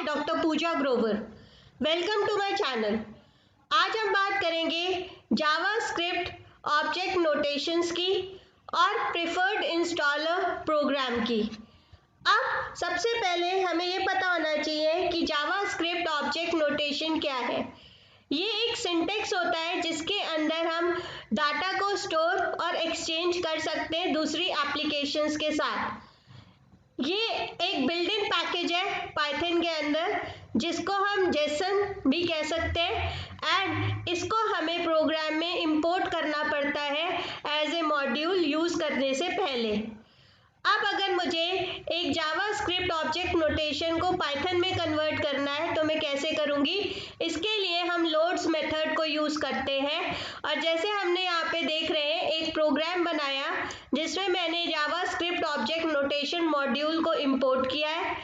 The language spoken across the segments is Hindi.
मैं doctor Pooja Grover. Welcome to my channel. आज हम बात करेंगे जावास्क्रिप्ट ऑब्जेक्ट नोटेशंस की और प्रेफर्ड इंस्टॉलर प्रोग्राम की। अब सबसे पहले हमें ये पता होना चाहिए कि जावास्क्रिप्ट ऑब्जेक्ट नोटेशन क्या है। ये एक सिंटेक्स होता है जिसके अंदर हम डाटा को स्टोर और एक्सचेंज कर सकते हैं दूसरी एप्लीकेशंस के साथ। ये एक बिल्ट इन पैकेज है पाइथन के अंदर जिसको हम जेसन भी कह सकते हैं एंड इसको हमें प्रोग्राम में इंपोर्ट करना पड़ता है एज ए मॉड्यूल यूज करने से पहले। अब अगर मुझे एक जावास्क्रिप्ट ऑब्जेक्ट नोटेशन को पाइथन में कन्वर्ट करना है तो मैं कैसे करूंगी। इसके लिए हम लोड्स मेथड को यूज करते हैं और जैसे हमने यहाँ पे देख रहे हैं एक प्रोग्राम बनाया जिसमें मैंने जावास्क्रिप्ट ऑब्जेक्ट नोटेशन मॉड्यूल को इंपोर्ट किया है।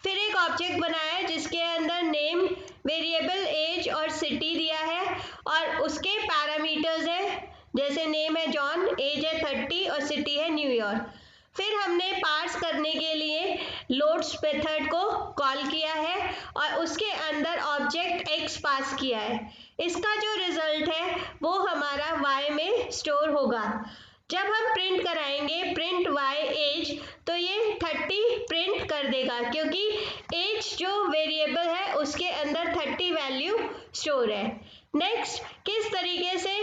फिर एक ऑब्जेक्ट बनाया है जिसके अंदर नेम, वेरिएबल, एज और सिटी दिया है और उसके पैरामीटर्स है जैसे नेम है जॉन, एज है 30 और सिटी है न्यूयॉर्क। फिर हमने पार्स करने के लिए लोड्स मेथड को कॉल किया है और उसके अंदर ऑब्जेक्ट x पास किया है। इसका जो रिजल्ट है वो हमारा y में स्टोर होगा। जब हम प्रिंट कराएंगे प्रिंट y एज तो ये 30 प्रिंट कर देगा क्योंकि एज जो वेरिएबल है उसके अंदर 30 वैल्यू स्टोर है। नेक्स्ट किस तरीके से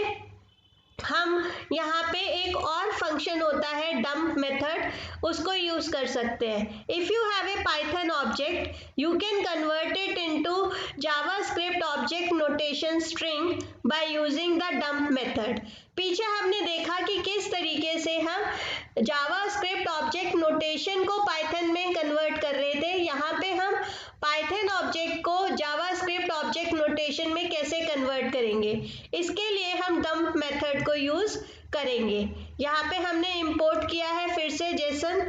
हम यहाँ पे एक और फंक्शन होता है डंप मेथड, उसको यूज कर सकते हैं। If you have a Python object you can convert it into JavaScript object notation string by using the dump method. पीछे हमने देखा कि किस तरीके से हम जावास्क्रिप्ट ऑब्जेक्ट नोटेशन को पाइथन में कन्वर्ट कर रहे थे। यहाँ पे हम पाइथन ऑब्जेक्ट को जावास्क्रिप्ट ऑब्जेक्ट नोटेशन में कैसे कन्वर्ट करेंगे, इसके लिए हम डंप मेथड को यूज करेंगे। यहाँ पे हमने इंपोर्ट किया है फिर से जेसन,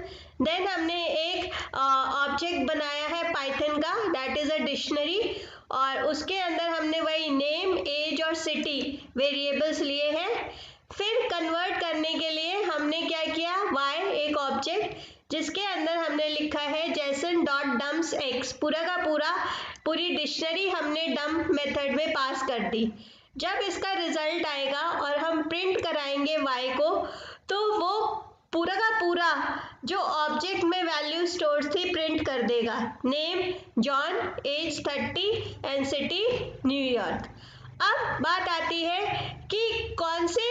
देन हमने एक ऑब्जेक्ट बनाया है पाइथन का दैट इज अ डिक्शनरी और उसके अंदर हमने वही नेम, एज और सिटी वेरिएबल्स लिए हैं। फिर कन्वर्ट करने के लिए हमने क्या किया, y एक ऑब्जेक्ट जिसके अंदर हमने लिखा है जेसन डॉट डम्प्स x, पूरा का पूरा पूरी डिक्शनरी हमने डंप मेथड में पास कर दी। जब इसका रिजल्ट आएगा और हम प्रिंट कराएंगे y को तो वो पूरा का पूरा जो ऑब्जेक्ट में वैल्यू स्टोर थी प्रिंट कर देगा, name John, age 30 and city New York. अब बात आती है कि कौन से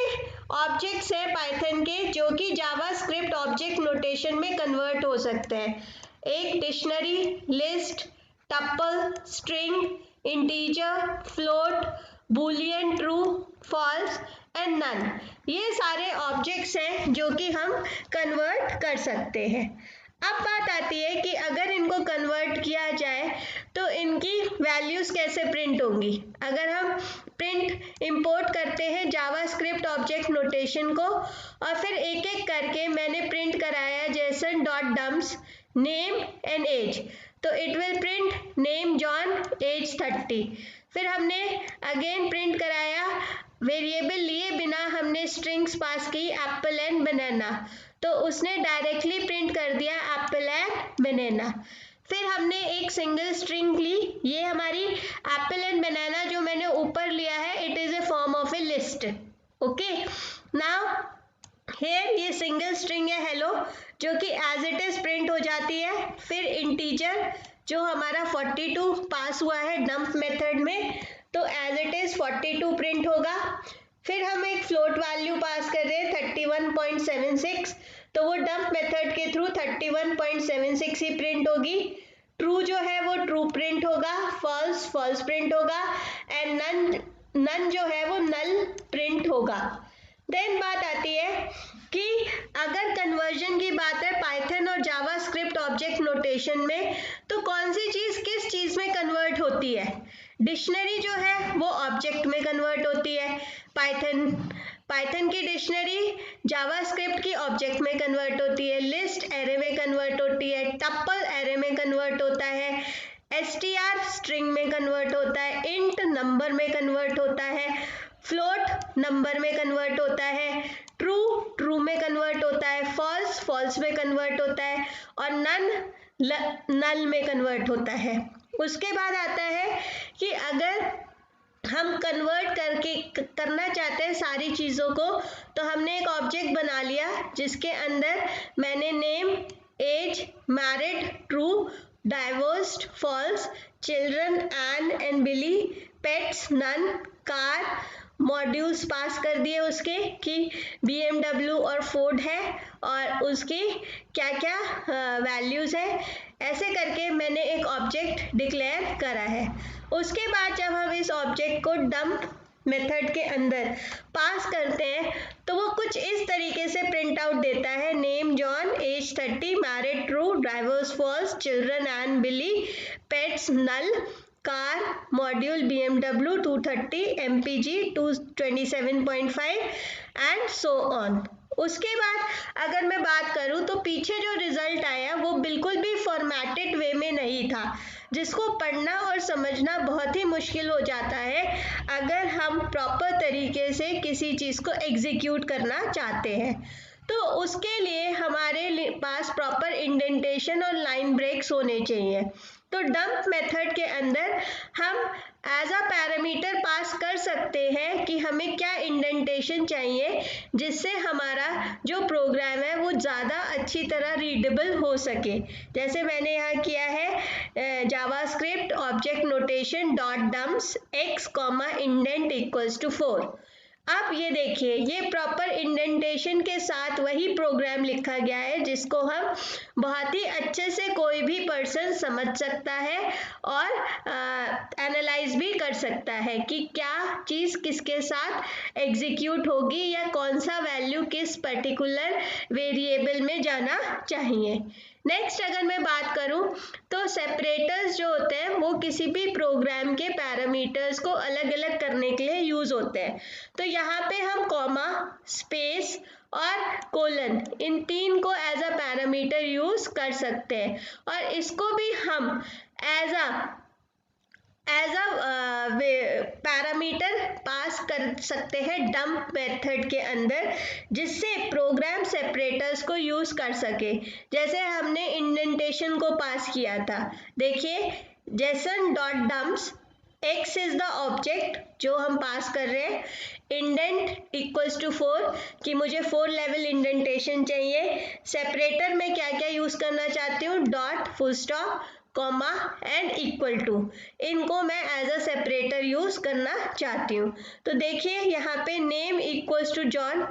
ऑब्जेक्ट्स हैं पाइथन के जो कि जावास्क्रिप्ट ऑब्जेक्ट नोटेशन में कन्वर्ट हो सकते हैं। एक dictionary, list, tuple, string, integer, float, Boolean, true, false and none, ये सारे ऑब्जेक्ट्स हैं जो कि हम कन्वर्ट कर सकते हैं। अब बात आती है कि अगर इनको कन्वर्ट किया जाए तो इनकी वैल्यूज कैसे प्रिंट होंगी। अगर हम प्रिंट इंपोर्ट करते हैं जावास्क्रिप्ट ऑब्जेक्ट नोटेशन को और फिर एक एक करके मैंने प्रिंट कराया JSON dot dumps name and age, तो it will print name John, age 30। फिर हमने अगेन प्रिंट कराया वेरिएबल लिए बिना हमने स्ट्रिंग्स पास की एप्पल एंड बनाना, तो उसने डायरेक्टली प्रिंट कर दिया एप्पल एंड बनाना। फिर हमने एक सिंगल स्ट्रिंग ली, ये हमारी एप्पल एंड बनाना जो मैंने ऊपर लिया है it is a form of A list. Okay, now here ये सिंगल स्ट्रिंग है हेलो जो कि एज इट इज प्रिंट हो जाती है। फिर इंटीजर जो हमारा 42 पास हुआ है डंप मेथड में तो एज इट इज 42 प्रिंट होगा। फिर हम एक फ्लोट वैल्यू पास कर रहे हैं 31.76, तो वो डंप मेथड के थ्रू 31.76 ही प्रिंट होगी। ट्रू जो है वो ट्रू प्रिंट होगा, फॉल्स फॉल्स प्रिंट होगा एंड नन जो है वो नल प्रिंट होगा। देन बात आती है कि अगर कन्वर्जन की बात है पाइथन और जावास्क्रिप्ट ऑब्जेक्ट नोटेशन में तो कौन सी चीज किस चीज में कन्वर्ट होती है। डिक्शनरी जो है वो ऑब्जेक्ट में कन्वर्ट होती है, पाइथन की डिक्शनरी जावास्क्रिप्ट की ऑब्जेक्ट में कन्वर्ट होती है, लिस्ट एरे में कन्वर्ट होती है, टपल एरे में कन्वर्ट होता है, str स्ट्रिंग में कन्वर्ट होता है, इंट नंबर में कन्वर्ट होता है, फ्लोट नंबर में कन्वर्ट होता है, ट्रू ट्रू में कन्वर्ट होता है, फॉल्स फॉल्स में कन्वर्ट होता है और नन नल में कन्वर्ट होता है। उसके बाद आता है कि अगर हम कन्वर्ट करना चाहते हैं सारी चीज़ों को, तो हमने एक ऑब्जेक्ट बना लिया जिसके अंदर मैंने name, age, married, true, divorced, false, children, Ann and Billy, pets, none, car, modules pass कर दिए उसके कि BMW और फोर्ड है और उसकी क्या क्या वैल्यूज़ है। ऐसे करके मैंने एक ऑब्जेक्ट डिक्लेयर करा है। उसके बाद जब हम इस ऑब्जेक्ट को डंप मेथड के अंदर पास करते हैं तो वो कुछ इस तरीके से प्रिंट आउट देता है, name John, age 30, married true, divorce false, children and Billy, pets null, car module BMW 230, MPG 227.5 and so on. उसके बाद अगर मैं बात करूं तो पीछे जो रिजल्ट आया वो बिल्कुल भी फॉर्मेटेड वे में नहीं था, जिसको पढ़ना और समझना बहुत ही मुश्किल हो जाता है अगर हम प्रॉपर तरीके से किसी चीज़ को एग्जीक्यूट करना चाहते हैं। तो उसके लिए हमारे पास प्रॉपर इंडेंटेशन और लाइन ब्रेक्स होने चाहिए। तो डंप मेथड के अंदर हम एज अ पैरामीटर पास कर सकते हैं कि हमें क्या इंडेंटेशन चाहिए जिससे हमारा जो प्रोग्राम है वो ज़्यादा अच्छी तरह रीडेबल हो सके। जैसे मैंने यहाँ किया है JavaScript object notation dot dumps x comma indent equals to 4। अब ये देखिए, ये प्रॉपर इंडेंटेशन के साथ वही प्रोग्राम लिखा गया है जिसको हम बहुत ही अच्छे से कोई भी पर्सन समझ सकता है और एनालाइज भी कर सकता है कि क्या चीज़ किसके साथ एग्जीक्यूट होगी या कौन सा वैल्यू किस पर्टिकुलर वेरिएबल में जाना चाहिए। नेक्स्ट अगर मैं बात करूं तो सेपरेटर्स जो होते हैं वो किसी भी प्रोग्राम के पैरामीटर्स को अलग अलग करने के लिए यूज होते हैं। तो यहाँ पे हम कॉमा, स्पेस और कोलन, इन तीन को एज अ पैरामीटर यूज कर सकते हैं और इसको भी हम एज अ पैरामीटर पास कर सकते हैं डंप मेथड के अंदर, जिससे प्रोग्राम सेपरेटर्स को यूज कर सके। जैसे हमने इंडेंटेशन को पास किया था, देखिए Jason dot dumps x is the object जो हम पास कर रहे हैं, इंडेंट इक्वल्स टू 4 कि मुझे 4 लेवल इंडेंटेशन चाहिए। सेपरेटर में क्या क्या यूज करना चाहती हूँ, dot, full stop, comma and equal to, इनको मैं एज अ सेपरेटर यूज करना चाहती हूँ। तो देखिए यहाँ पे name equals to John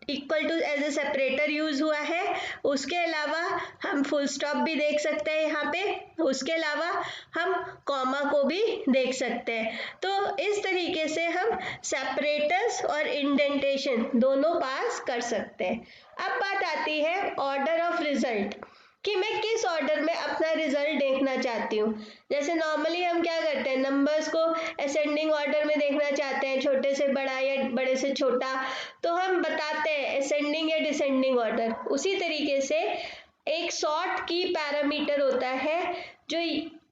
equal to as a separator use हुआ है। उसके अलावा हम फुल स्टॉप भी देख सकते हैं यहाँ पे, उसके अलावा हम कॉमा को भी देख सकते हैं। तो इस तरीके से हम सेपरेटर्स और इंडेंटेशन दोनों पास कर सकते हैं। अब बात आती है ऑर्डर ऑफ रिजल्ट कि मैं किस ऑर्डर में अपना रिजल्ट देखना चाहती हूँ। जैसे नॉर्मली हम क्या करते हैं, नंबर्स को असेंडिंग ऑर्डर में देखना चाहते हैं, छोटे से बड़ा या बड़े से छोटा, तो हम बताते हैं असेंडिंग या डिसेंडिंग ऑर्डर। उसी तरीके से एक सॉर्ट की पैरामीटर होता है जो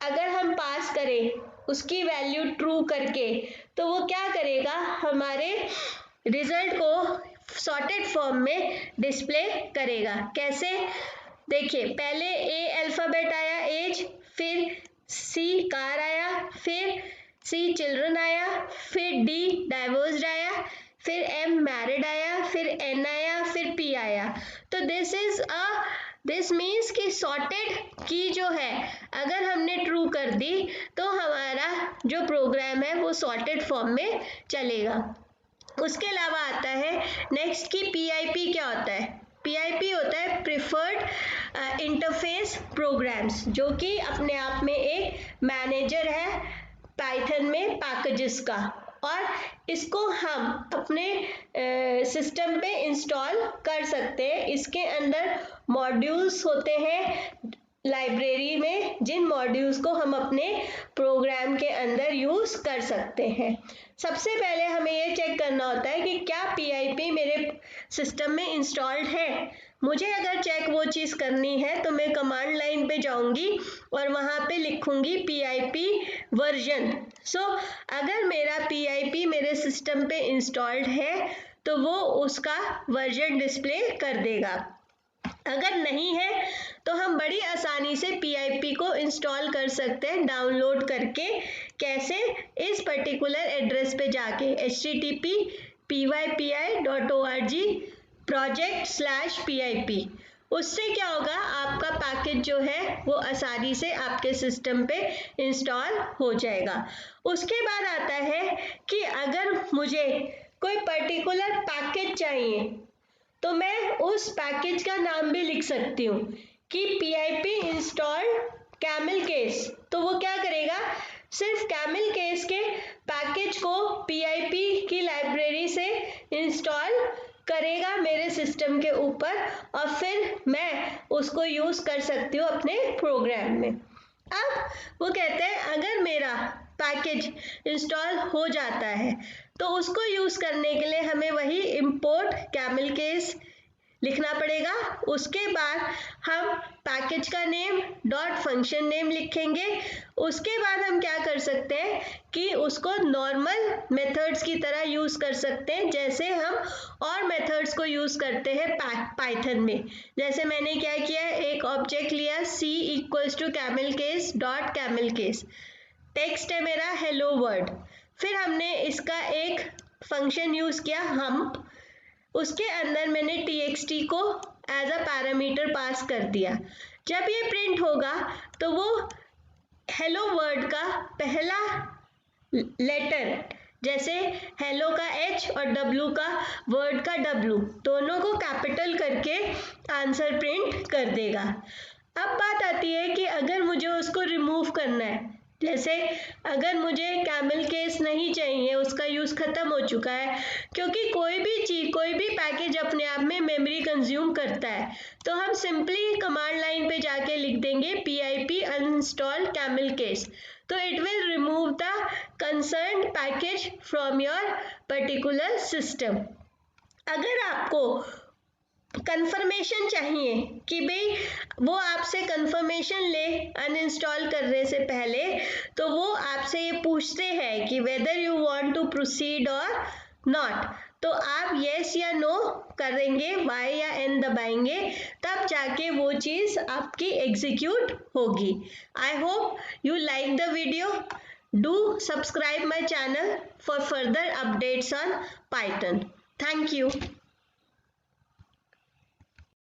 अगर हम पास करें उसकी वैल्यू ट्रू करके, तो वो क्या करेगा, हमारे रिजल्ट को सॉर्टेड फॉर्म में डिस्प्ले करेगा। कैसे, देखिए पहले ए अल्फाबेट आया एज, फिर सी कार आया, फिर सी चिल्ड्रन आया, फिर डी डाइवोर्स्ड आया, फिर एम मैरिड आया, फिर एन आया, फिर पी आया। तो दिस मीन्स कि सॉर्टेड की जो है अगर हमने ट्रू कर दी तो हमारा जो प्रोग्राम है वो सॉर्टेड फॉर्म में चलेगा। उसके अलावा आता है नेक्स्ट की PIP क्या होता है। PIP होता है प्रिफर्ड इंटरफेस प्रोग्राम्स, जो कि अपने आप में एक मैनेजर है पाइथन में पैकेजेस का, और इसको हम अपने सिस्टम पे इंस्टॉल कर सकते हैं। इसके अंदर मॉड्यूल्स होते हैं लाइब्रेरी में, जिन मॉड्यूल्स को हम अपने प्रोग्राम के अंदर यूज कर सकते हैं। सबसे पहले हमें ये चेक करना होता है कि क्या PIP मेरे सिस्टम में इंस्टॉल्ड है। मुझे अगर चेक वो चीज़ करनी है तो मैं कमांड लाइन पे जाऊंगी और वहाँ पे लिखूंगी PIP वर्जन। अगर मेरा PIP मेरे सिस्टम पे इंस्टॉल्ड है तो वो उसका वर्जन डिस्प्ले कर देगा। अगर नहीं है तो हम बड़ी आसानी से PIP को इंस्टॉल कर सकते हैं डाउनलोड करके। कैसे? इस पर्टिकुलर एड्रेस पे जाके http://pyp.org/project/PIP। उससे क्या होगा, आपका पैकेज जो है वो आसानी से आपके सिस्टम पे इंस्टॉल हो जाएगा। उसके बाद आता है कि अगर मुझे कोई पर्टिकुलर पैकेज चाहिए तो मैं उस पैकेज का नाम भी लिख सकती हूँ कि PIP इंस्टॉल कैमल केस। तो वो क्या करेगा, सिर्फ कैमल केस के पैकेज को PIP की लाइब्रेरी से इंस्टॉल करेगा मेरे सिस्टम के ऊपर और फिर मैं उसको यूज कर सकती हूँ अपने प्रोग्राम में। अब वो कहते हैं अगर मेरा पैकेज इंस्टॉल हो जाता है तो उसको यूज करने के लिए हमें वही इंपोर्ट कैमल केस लिखना पड़ेगा। उसके बाद हम पैकेज का नेम डॉट फंक्शन नेम लिखेंगे। उसके बाद हम क्या कर सकते हैं कि उसको नॉर्मल मेथड्स की तरह यूज कर सकते हैं, जैसे हम और मेथड्स को यूज करते हैं पाइथन में। जैसे मैंने क्या किया, एक ऑब्जेक्ट लिया c equals to camel case dot camel case, text है मेरा हेलो वर्ल्ड, फिर हमने इसका एक फंक्शन यूज किया hump, उसके अंदर मैंने txt को एज अ पैरामीटर पास कर दिया। जब ये प्रिंट होगा तो वो हेलो वर्ड का पहला लेटर, जैसे हेलो का H और W का वर्ड का W, दोनों को कैपिटल करके आंसर प्रिंट कर देगा। अब बात आती है कि अगर मुझे उसको रिमूव करना है, जैसे अगर मुझे कैमल केस नहीं चाहिए, उसका यूज खत्म हो चुका है, क्योंकि कोई भी चीज कोई भी पैकेज अपने आप में मेमोरी कंज्यूम करता है, तो हम सिंपली कमांड लाइन पे जाके लिख देंगे PIP uninstall camel case, तो it will remove the concerned package from your particular system. अगर आपको कंफर्मेशन चाहिए कि भाई वो आपसे कंफर्मेशन ले अनइंस्टॉल करने से पहले, तो वो आपसे ये पूछते हैं कि whether you want to proceed और नॉट, तो आप यस या नो करेंगे, Y या N दबाएंगे, तब जाके वो चीज आपकी एग्जीक्यूट होगी। I hope you like the video. Do subscribe my channel for further updates on Python. Thank you.